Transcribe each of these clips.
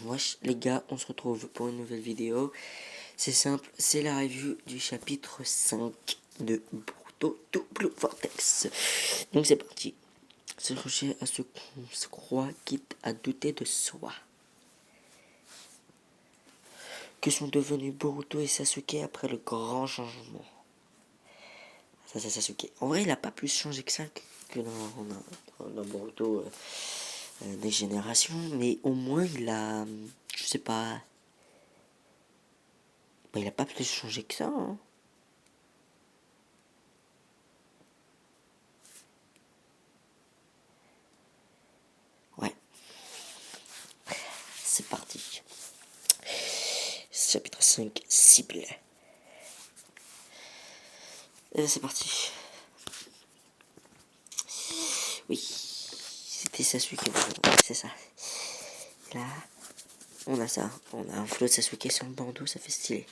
Wesh les gars, on se retrouve pour une nouvelle vidéo. C'est simple, c'est la review du chapitre 5 de Boruto Blue Vortex. Donc c'est parti. S'accrocher à ce qu'on se croit, quitte à douter de soi. Que sont devenus Boruto et Sasuke après le grand changement? Ça c'est Sasuke. En vrai il a pas plus changé que ça que dans Boruto des générations. Mais au moins il a, je sais pas, bah, il a pas plus changé que ça, hein. Ouais, c'est parti. Chapitre 5, cible. C'est parti. Oui, c'était Sasuke, c'est ça. Là, on a ça. On a un flot de Sasuke sur le bandeau, ça fait stylé.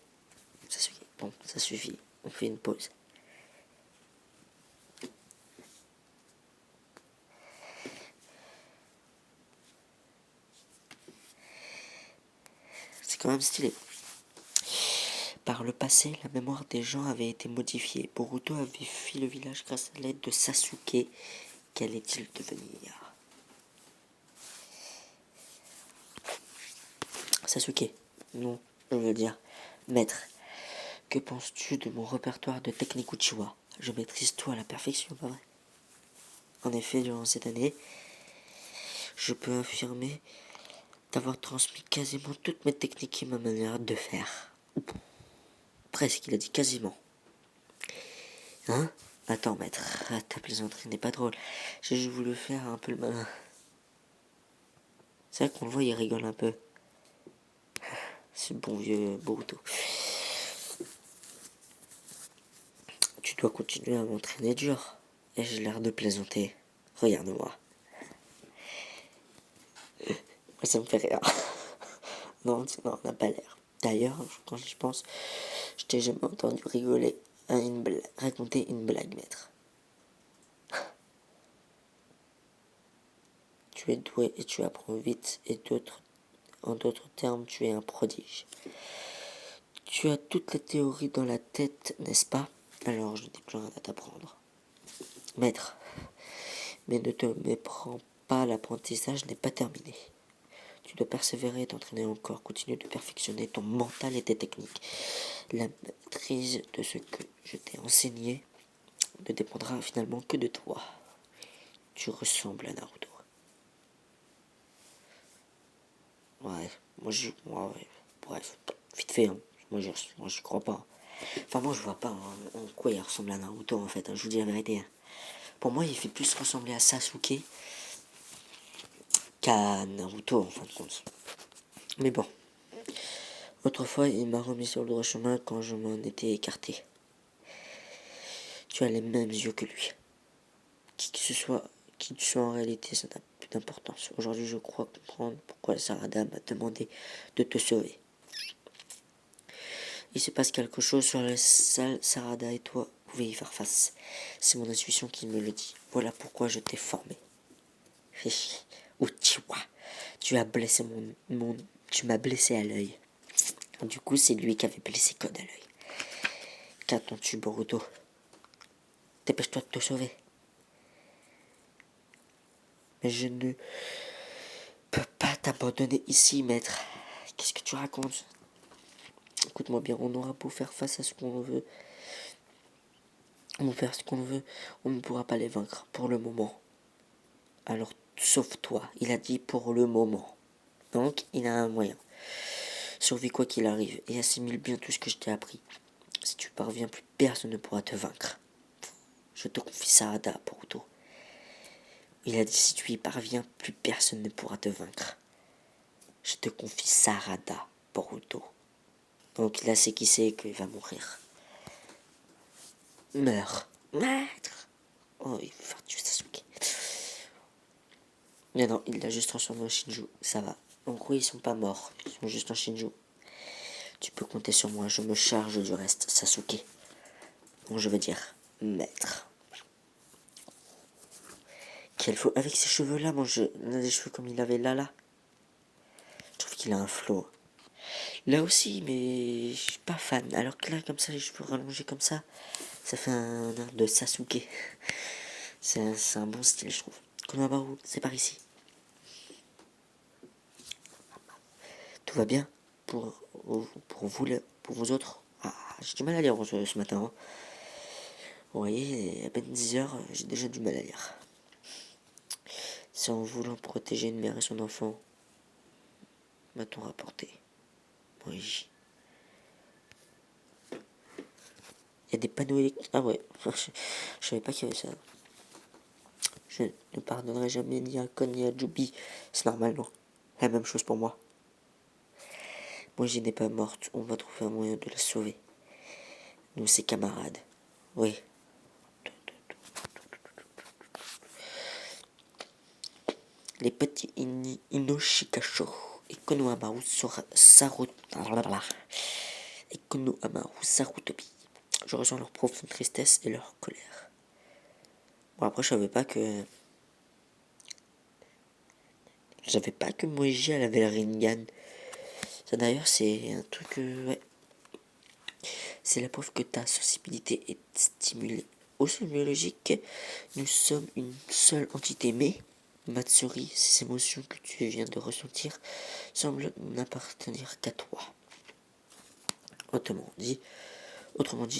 Sasuke, bon, ça suffit. On fait une pause. C'est quand même stylé. Par le passé, la mémoire des gens avait été modifiée. Boruto avait fui le village grâce à l'aide de Sasuke. Qu'allait-il devenir? Sasuke, non, je veux dire, maître, que penses-tu de mon répertoire de technique Uchiwa? Je maîtrise tout à la perfection, pas vrai? En effet, durant cette année, je peux affirmer d'avoir transmis quasiment toutes mes techniques et ma manière de faire. Presque, il a dit quasiment. Hein? Attends, maître, ta plaisanterie n'est pas drôle. J'ai juste voulu faire un peu le malin. C'est vrai qu'on le voit, il rigole un peu. Ce bon vieux Boruto. Tu dois continuer à m'entraîner dur. Et j'ai l'air de plaisanter. Regarde-moi. Ça me fait rire. Non, on n'a pas l'air. D'ailleurs, quand j'y pense, je t'ai jamais entendu rigoler à raconter une blague, maître. Tu es doué et tu apprends vite, et en d'autres termes, tu es un prodige. Tu as toute la théorie dans la tête, n'est-ce pas? Alors je n'ai plus rien à t'apprendre. Maître, mais ne te méprends pas, l'apprentissage n'est pas terminé. Tu dois persévérer et t'entraîner encore. Continue de perfectionner ton mental et tes techniques. La maîtrise de ce que je t'ai enseigné ne dépendra finalement que de toi. Tu ressembles à Naruto. Ouais, ouais, bref, vite fait, hein. Moi j'y crois pas. Enfin, moi je vois pas en quoi il ressemble à Naruto en fait, hein. Je vous dis la vérité, hein. Pour moi, il fait plus ressembler à Sasuke qu'à Naruto en fin de compte. Mais bon, autrefois, il m'a remis sur le droit chemin quand je m'en étais écarté. Tu as les mêmes yeux que lui. Qui tu sois en réalité, ça n'a plus d'importance. Aujourd'hui, je crois comprendre pourquoi Sarada m'a demandé de te sauver. Il se passe quelque chose sur la salle, Sarada et toi pouvez y faire face. C'est mon intuition qui me le dit. Voilà pourquoi je t'ai formé. Uchiwa, tu m'as blessé à l'œil. Du coup, c'est lui qui avait blessé Code à l'œil. Qu'attends-tu, Boruto? Dépêche-toi de te sauver. Mais je ne peux pas t'abandonner ici, maître. Qu'est-ce que tu racontes? Écoute-moi bien, on aura beau faire face à ce qu'on veut. On va faire ce qu'on veut, on ne pourra pas les vaincre pour le moment. Alors, sauve-toi. Il a dit pour le moment. Donc, il a un moyen. Survis quoi qu'il arrive et assimile bien tout ce que je t'ai appris. Si tu parviens, plus personne ne pourra te vaincre. Je te confie Sarada, Boruto. Il a dit si tu y parviens, plus personne ne pourra te vaincre. Je te confie Sarada, Boruto. Donc là, c'est qui sait qu'il va mourir. Meurs. Maître. Oh, il va faire tuer Sasuke. Mais non, il l'a juste transformé en Shinju. Ça va. Donc oui, ils sont pas morts. Ils sont juste en Shinju. Tu peux compter sur moi. Je me charge du reste, Sasuke. Bon, je veux dire, maître. Avec ces cheveux-là, moi, on a des cheveux comme il avait là. qu'il a un flow. Là aussi, mais je suis pas fan. Alors que là, comme ça, les cheveux rallongés comme ça fait un air de Sasuke. C'est un bon style, je trouve. Konohamaru, c'est par ici. Tout va bien pour vous autres. Ah, j'ai du mal à lire ce matin. Hein. Vous voyez, à peine 10 heures, j'ai déjà du mal à lire. Sans vouloir protéger une mère et son enfant, m'a-t-on rapporté. Oui. Il y a des panneaux électriques. Ah ouais, je savais pas qu'il y avait ça. Je ne pardonnerai jamais ni à Kon ni à Jubi. C'est normal, non? La même chose pour moi. Moi, je n'est pas morte. On va trouver un moyen de la sauver. Nous, ses camarades. Oui. Les petits Inoshikasho et Konohamaru Sarutobi. Je ressens leur profonde tristesse et leur colère. Bon, après, je savais pas que Moji, elle avait le Rinnegan. Ça, d'ailleurs, c'est un truc... ouais. C'est la preuve que ta sensibilité est stimulée. Au sein biologique, nous sommes une seule entité, mais Matsuri, ces émotions que tu viens de ressentir semblent n'appartenir qu'à toi. Autrement dit,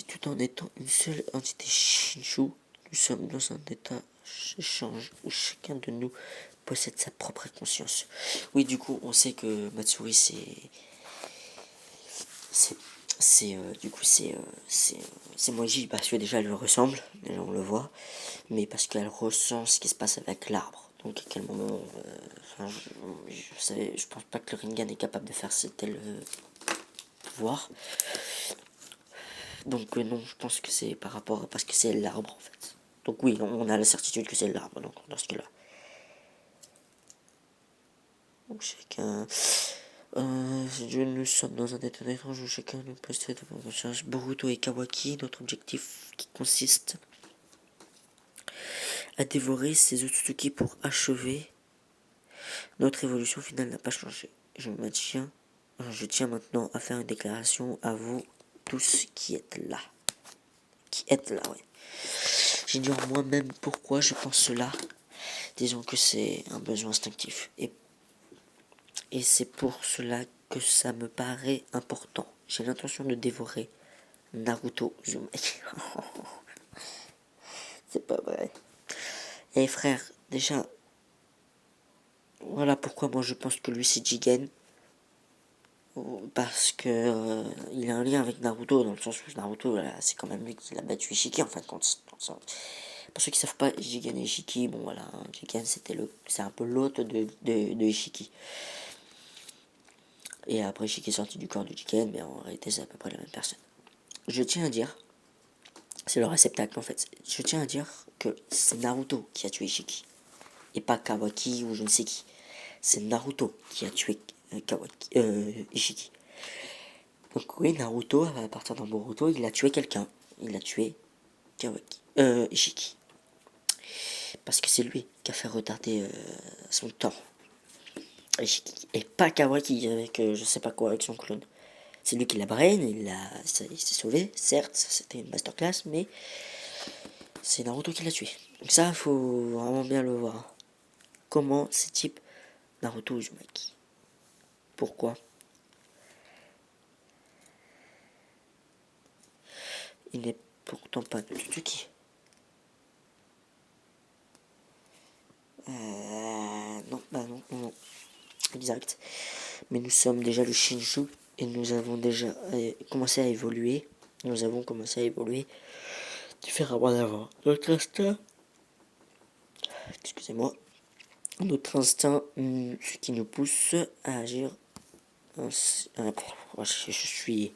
tout en étant une seule entité Shinshu, nous sommes dans un état d'échange où chacun de nous possède sa propre conscience. Oui, du coup, on sait que Matsuri, c'est Moji parce que déjà elle lui ressemble, déjà on le voit, mais parce qu'elle ressent ce qui se passe avec l'arbre. Donc à quel moment, je pense pas que le Rinnegan est capable de faire ce tel pouvoir. Donc non, je pense que c'est par rapport parce que c'est l'arbre en fait. Donc oui, on a la certitude que c'est l'arbre donc dans ce cas-là. Donc chacun. Nous sommes dans un état étrange où chacun nous possède de conscience. Boruto et Kawaki, notre objectif qui consiste à dévorer ces Otsutsuki pour achever. Notre évolution finale n'a pas changé. Je tiens maintenant à faire une déclaration à vous tous qui êtes là. Ouais. J'ignore moi-même pourquoi je pense cela. Disons que c'est un besoin instinctif. Et c'est pour cela que ça me paraît important. J'ai l'intention de dévorer Naruto Uzumaki. C'est pas vrai. Et frère, déjà, voilà pourquoi moi je pense que lui c'est Jigen. Parce que il a un lien avec Naruto, dans le sens où Naruto, voilà, c'est quand même lui qui l'a battu Ishiki en fin de compte. Pour ceux qui savent pas, Jigen et Ishiki, bon voilà, Jigen c'est un peu l'hôte de Ishiki. Et après Ishiki est sorti du corps de Jigen, mais en réalité c'est à peu près la même personne. Je tiens à dire, c'est le réceptacle en fait, je tiens à dire que c'est Naruto qui a tué Ishiki. Et pas Kawaki ou je ne sais qui. C'est Naruto qui a tué Ishiki. Donc oui, Naruto, à partir d'un Boruto, il a tué quelqu'un. Il a tué Ishiki. Parce que c'est lui qui a fait retarder son temps. Ishiki. Et pas Kawaki avec je sais pas quoi, avec son clone. C'est lui qui l'a brain, il s'est sauvé, certes, c'était une masterclass, mais c'est Naruto qui l'a tué. Donc ça, faut vraiment bien le voir. Comment ces types Naruto Uzumaki. Pourquoi? Il n'est pourtant pas de Tsutsuki. Non. Exact. Mais nous sommes déjà le Shinju et nous avons déjà commencé à évoluer. Nous avons commencé à évoluer différemment d'avant. Notre instinct, excusez-moi, ce qui nous pousse à agir. Je suis.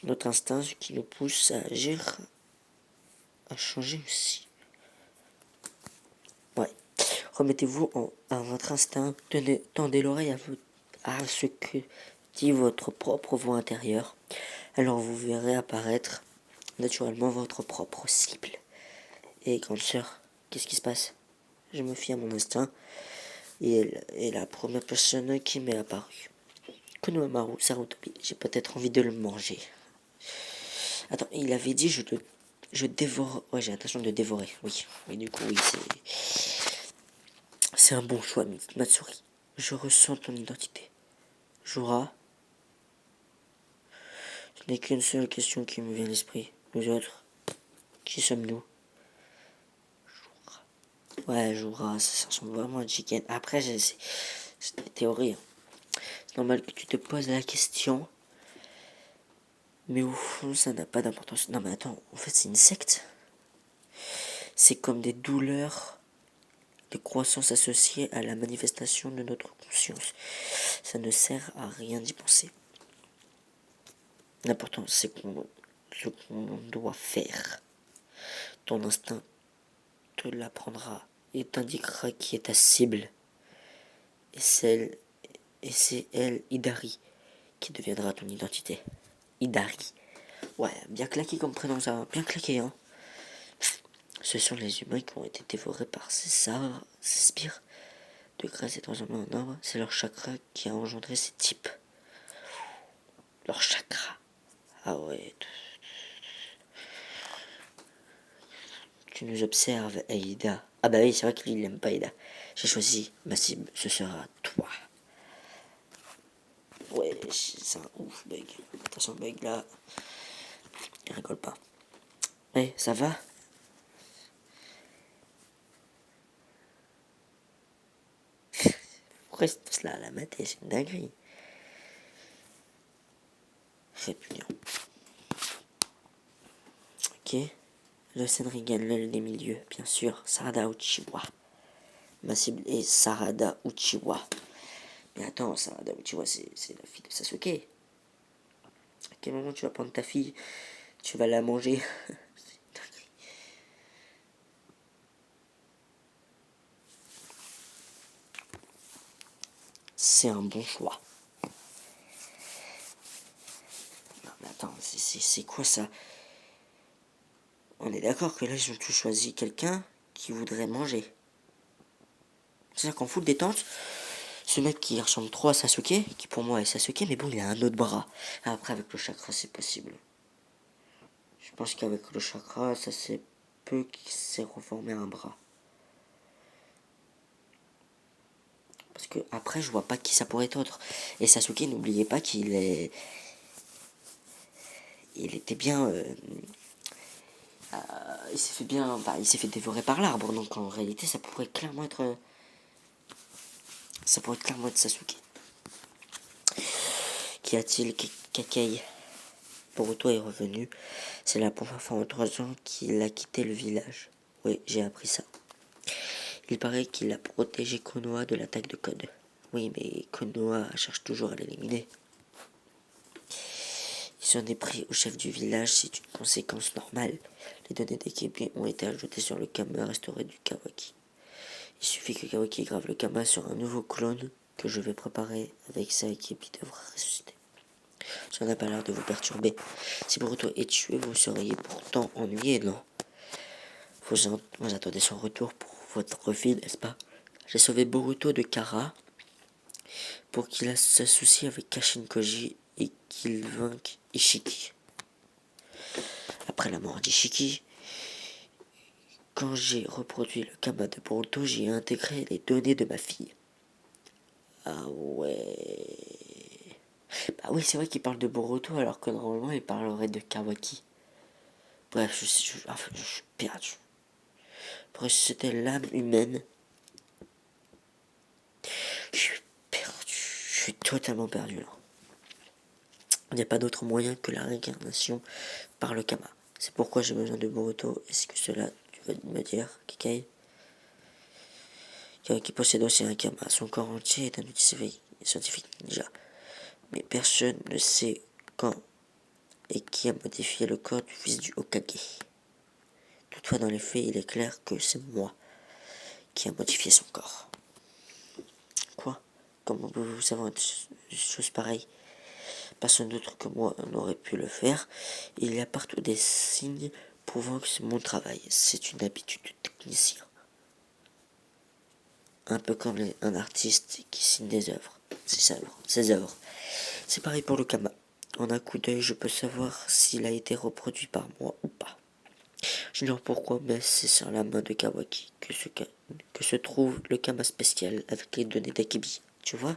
Notre instinct, ce qui nous pousse à agir, a changé aussi. Ouais. Remettez-vous à votre instinct, tendez l'oreille à ce que dit votre propre voix intérieure. Alors vous verrez apparaître naturellement votre propre cible. Et grande sœur, qu'est-ce qui se passe? Je me fie à mon instinct et elle est la première personne qui m'est apparue. Konohamaru Sarutobi, j'ai peut-être envie de le manger. Attends, il avait dit je dévore. Ouais, j'ai l'intention de dévorer. Oui. Oui, du coup, oui, c'est un bon choix, Matsuri. Je ressens ton identité. Jura. Ce n'est qu'une seule question qui me vient à l'esprit. Nous autres, qui sommes-nous? Ouais, Jura, ça ressemble vraiment à Chicken. Après, c'est des théories. Hein. C'est normal que tu te poses la question. Mais au fond, ça n'a pas d'importance. Non, mais attends, en fait, c'est une secte. C'est comme des douleurs de croissance associées à la manifestation de notre conscience. Ça ne sert à rien d'y penser. L'important, c'est ce qu'on doit faire. Ton instinct te l'apprendra et t'indiquera qui est ta cible. Et c'est elle, Idari, qui deviendra ton identité. Idari. Ouais, bien claqué comme prénom, ça. Bien claqué, hein. Ce sont les humains qui ont été dévorés par ces spires de graisse et transformés en arbre. C'est leur chakra qui a engendré ces types. Leur chakra. Ah ouais. Tu nous observes, Aïda. Ah bah oui, c'est vrai qu'il n'aime pas Aïda. J'ai choisi ma cible, ce sera toi. Ouais, c'est un ouf bug. Attention, bug là. Il rigole pas. Ouais, ça va? Pourquoi c'est tous là à la mater? C'est une dinguerie. Répugnant. Ok. Le Senringan, l'aile des milieux, bien sûr. Sarada Uchiwa. Ma cible est Sarada Uchiwa. Mais attends, Sarada Uchiwa, c'est la fille de Sasuke. À quel moment tu vas prendre ta fille? Tu vas la manger? C'est un bon choix. Non mais attends, c'est quoi ça? On est d'accord que là ils ont tous choisi quelqu'un qui voudrait manger. C'est-à-dire qu'en full détente, ce mec qui ressemble trop à Sasuke, qui pour moi est Sasuke, mais bon il a un autre bras. Après avec le chakra c'est possible. Je pense qu'avec le chakra ça c'est peu qui s'est reformé un bras. Parce que après je vois pas qui ça pourrait être autre. Et Sasuke, n'oubliez pas il était bien il s'est fait bien il s'est fait dévorer par l'arbre, donc en réalité ça pourrait clairement être Sasuke. Qu'y a-t-il? Kakei Boruto est revenu. C'est la première fois en 3 ans qu'il a quitté le village. Oui, j'ai appris ça. Il paraît qu'il a protégé Konoha de l'attaque de Code. Oui, mais Konoha cherche toujours à l'éliminer. Il s'en est pris au chef du village, c'est une conséquence normale. Les données d'équipe ont été ajoutées sur le Kama restauré du Kawaki. Il suffit que Kawaki grave le Kama sur un nouveau clone que je vais préparer avec sa équipe, il devra ressusciter. Ça n'a pas l'air de vous perturber. Si Boruto est tué, vous seriez pourtant ennuyé, non? Vous attendez son retour pour votre vie, n'est-ce pas? J'ai sauvé Boruto de Kara pour qu'il s'associe avec Kashin Koji et qu'il vainque Ishiki. Après la mort d'Ishiki, quand j'ai reproduit le Kama de Boruto, j'ai intégré les données de ma fille. Ah ouais... Bah oui, c'est vrai qu'il parle de Boruto alors que normalement il parlerait de Kawaki. Bref, je suis perdu. Pour ressusciter l'âme humaine, je suis perdu. Je suis totalement perdu là. Il n'y a pas d'autre moyen que la réincarnation par le Kama. C'est pourquoi j'ai besoin de Boruto. Est-ce que cela, tu veux me dire, Kikai? Qui possède aussi un Kama. Son corps entier est un outil scientifique ninja. Mais personne ne sait quand et qui a modifié le corps du fils du Hokage. Toutefois, dans les faits, il est clair que c'est moi qui a modifié son corps. Quoi? Comment pouvez-vous savoir une chose pareille? Personne d'autre que moi n'aurait pu le faire. Il y a partout des signes prouvant que c'est mon travail. C'est une habitude de technicien. Un peu comme un artiste qui signe des œuvres. Ses œuvres. C'est pareil pour le Kama. En un coup d'œil, je peux savoir s'il a été reproduit par moi ou pas. J'ignore pourquoi, mais c'est sur la main de Kawaki que se trouve le Kama spécial avec les données d'Akibi. Tu vois?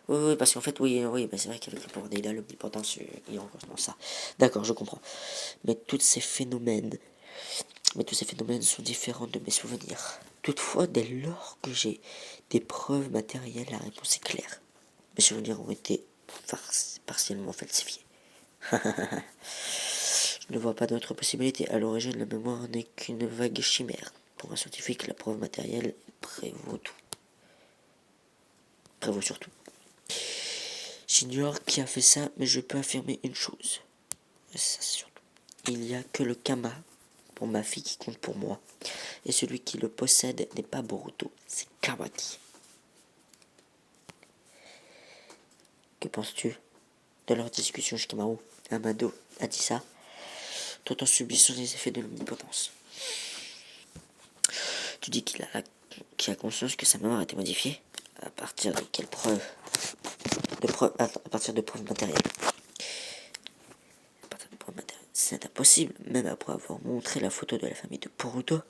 Oui, parce qu'en fait, oui, bah c'est vrai qu'avec le pouvoir d'Eida, l'omnipotence, il y a encore dans ça. D'accord, je comprends. Mais mais tous ces phénomènes sont différents de mes souvenirs. Toutefois, dès lors que j'ai des preuves matérielles, la réponse est claire. Mes souvenirs ont été partiellement falsifiés. Je ne vois pas d'autre possibilité. À l'origine, la mémoire n'est qu'une vague chimère. Pour un scientifique, la preuve matérielle prévaut tout. Prévaut surtout. J'ignore qui a fait ça, mais je peux affirmer une chose. Ça, c'est surtout. Il n'y a que le Kama pour ma fille qui compte pour moi. Et celui qui le possède n'est pas Boruto, c'est Kawaki. Que penses-tu de leur discussion, Shikamaru? Amado a dit ça, tout en subissant les effets de l'omnipotence. Tu dis qu'il a conscience que sa mémoire a été modifiée? À partir de quelle preuve? À partir de preuves matérielles. À partir de preuves matérielles. C'est impossible, même après avoir montré la photo de la famille de Boruto.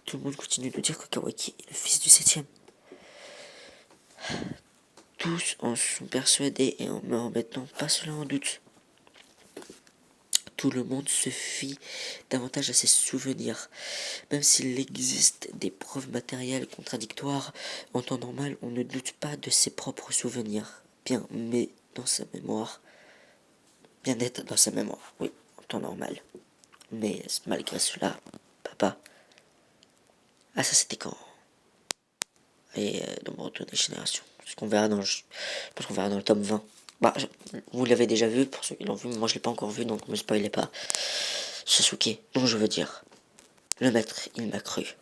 Tout le monde continue de dire que Kawaki est le fils du 7ème. Tous en sont persuadés et en me remettant pas cela en doute. Tout le monde se fie davantage à ses souvenirs. Même s'il existe des preuves matérielles contradictoires, en temps normal, on ne doute pas de ses propres souvenirs. Bien être dans sa mémoire, oui, en temps normal. Mais malgré cela, papa... Ah, ça c'était quand? Et dans mon retour des générations. Ce qu'on verra je pense qu'on verra dans le tome 20. Bah, vous l'avez déjà vu, pour ceux qui l'ont vu, moi je l'ai pas encore vu, donc ne me spoilez pas. Sasuke, donc je veux dire, le maître, il m'a cru.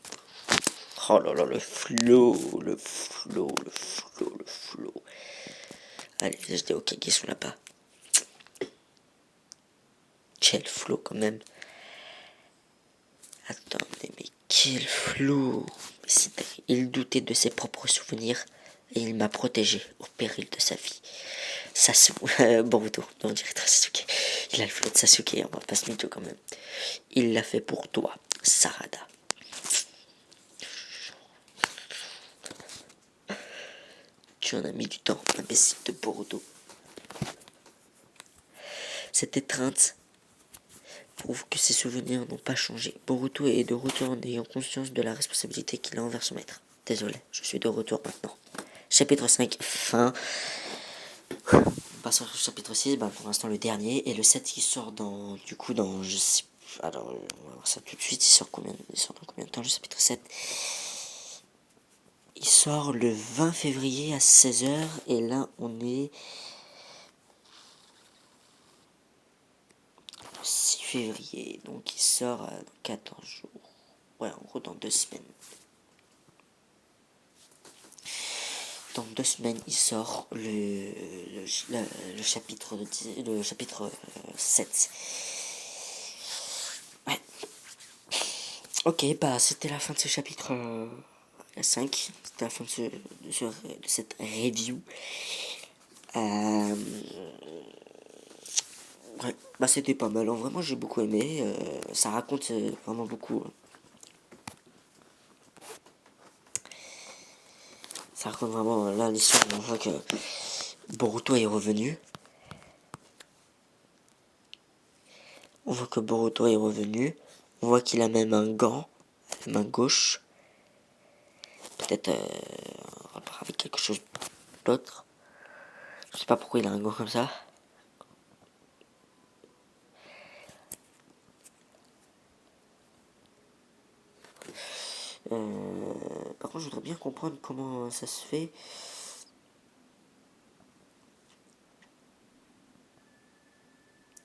Oh là là, le flow, le flow, le flow, le flow. Allez, les HD Okage sont là-bas. Quel flow quand même. Attendez, mais quel flow. Il doutait de ses propres souvenirs et il m'a protégé au péril de sa vie. Boruto, non, on dirait Sasuke. Il a le flow de Sasuke, on va pas se mytho quand même. Il l'a fait pour toi, Sarada. Tu en as mis du temps, imbécile de Boruto. Cette étreinte prouve que ses souvenirs n'ont pas changé. Boruto est de retour en ayant conscience de la responsabilité qu'il a envers son maître. Désolé, je suis de retour maintenant. Chapitre 5, fin. On passe au chapitre 6, pour l'instant le dernier, et le 7 qui sort dans, je sais, alors on va voir ça tout de suite, il sort dans combien de temps le chapitre 7? Il sort le 20 février à 16h, et là on est 6 février, donc il sort dans 14 jours, ouais en gros dans 2 semaines. Dans 2 semaines, il sort le chapitre 7. Ouais. Ok, c'était la fin de ce chapitre 5. C'était la fin de cette review. Ouais, c'était pas mal. Vraiment, j'ai beaucoup aimé. Ça raconte vraiment beaucoup. Ça raconte vraiment là l'histoire. On voit que Boruto est revenu. On voit que Boruto est revenu. On voit qu'il a même un gant à la main gauche. Peut-être en rapport avec quelque chose d'autre. Je sais pas pourquoi il a un gant comme ça. Par contre, je voudrais bien comprendre comment ça se fait.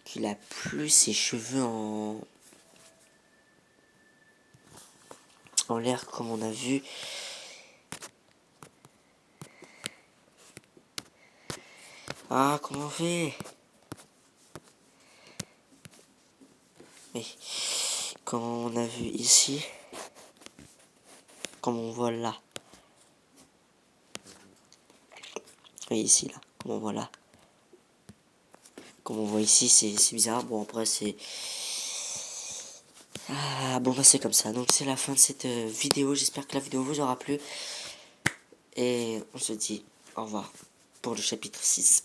Qu'il a plus ses cheveux en l'air comme on a vu. Ah, comment on fait? Mais comme on a vu ici, comme on voit là. Oui, ici, là, comme on voit là. Comme on voit ici, c'est bizarre. Bon, après, c'est... Ah, bon, bah, c'est comme ça. Donc, c'est la fin de cette vidéo. J'espère que la vidéo vous aura plu. Et on se dit au revoir pour le chapitre 6.